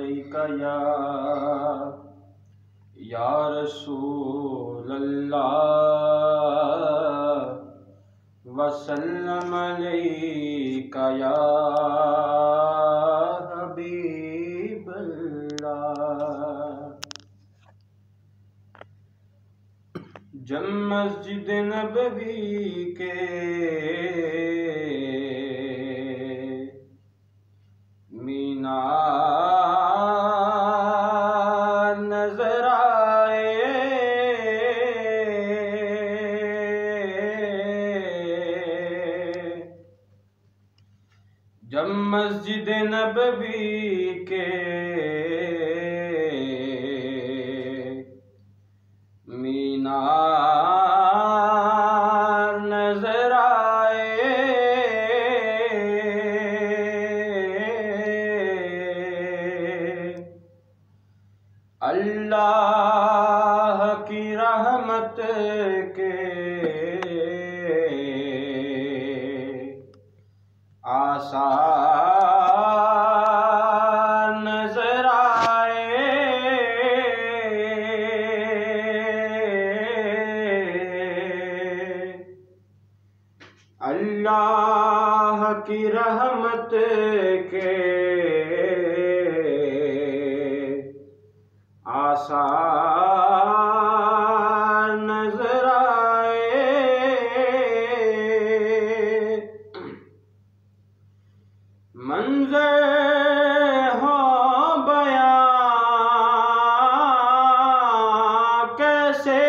अलैका या रसूल अल्लाह वसल्लम अलैका या हबीब अल्लाह। जब मस्जिद नबवी के मीनार नजर आए, जब मस्जिद नबवी के मीनार नजर आए, अल्लाह की रहमत के आसार नजर आए, अल्लाह की रहमत के आसार नजर आए, मंजर हो बयां कैसे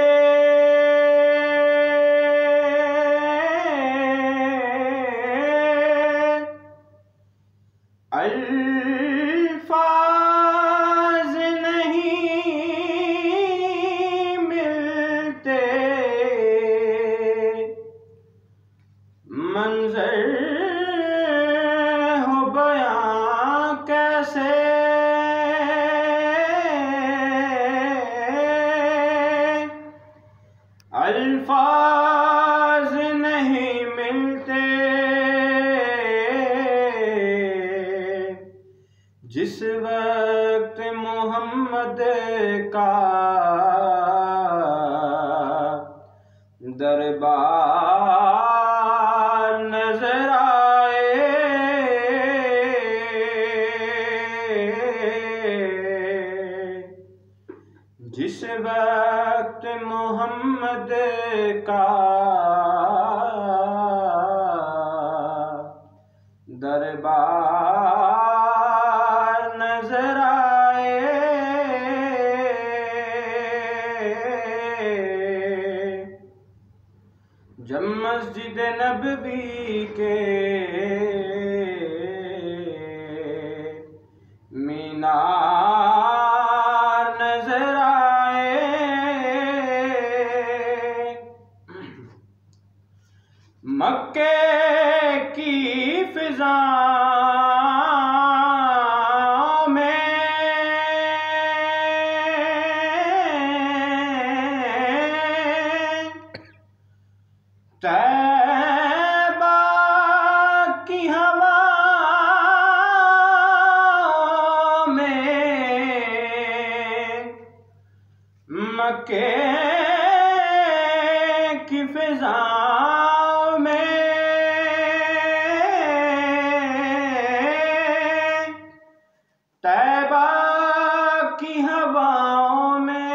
अल्फाज नहीं मिलते, मंजर हो बयां कैसे अल्फाज नहीं मिलते, जिस वक्त मोहम्मद का दरबार नजर आए, जिस वक्त मोहम्मद का दरबार नजर आए, जब मस्जिद नबवी के मीनार नजर आए, मक्के की फिजा में तैबा की हवा में, मक्के की फिजा तैबा की हवाओं में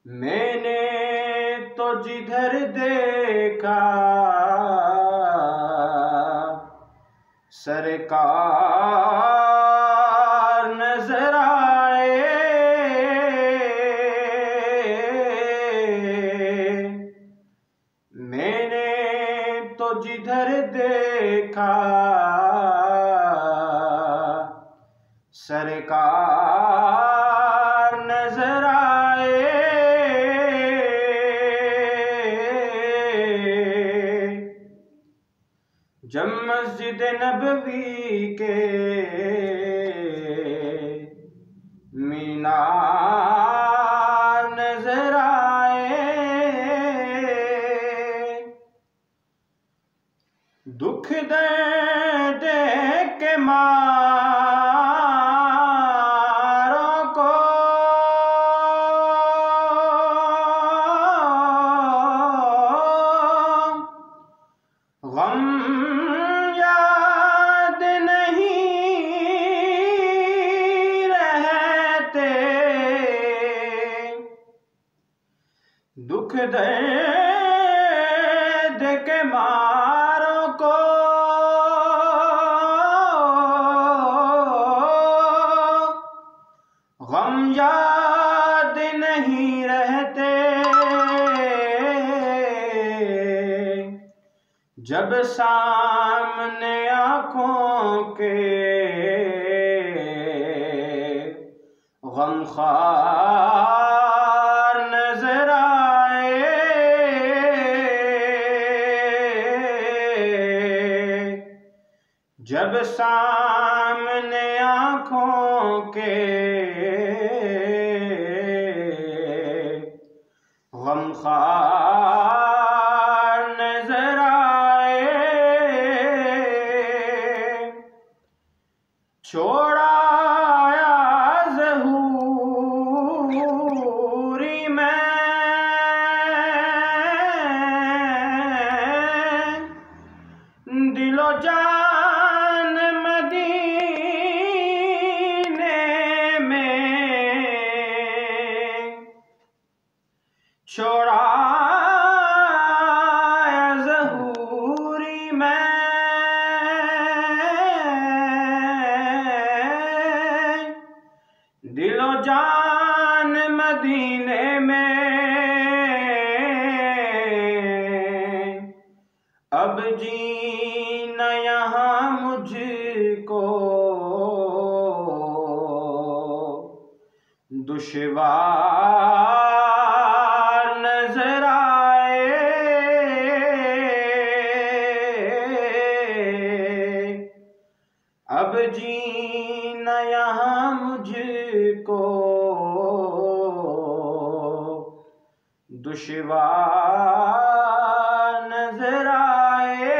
मैंने तो जिधर देखा सरकार नजर आए, मैंने तो जिधर देखा सरकार नजर आए, जब मस्जिद नबवी के मीनार नजर आए, दुख दर्द के मारों को गम याद नहीं रहते, दुख दर्द के मारों को गम याद नहीं रहते, जब सामने आँखों के गमख्वार नजर आए, जब सामने आँखों के गमख्वार नजर आए, छोड़ाया ज़हूरी में दिलो जान मदीने में, छोड़ाया ज़हूरी में दिलो जान मदीने में, अब जीना यहाँ मुझको दुश्वार नजर आए, अब जीना यहाँ मुझको दुश्वार नजर आए।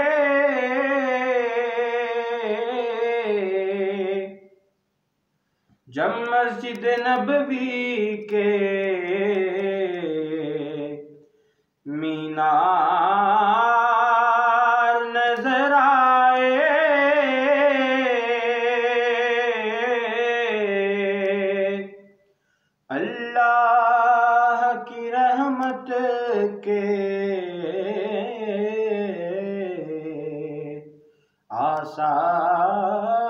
जब मस्जिद नबवी के मीनार नजर आए, अल्लाह की रहमत के आसार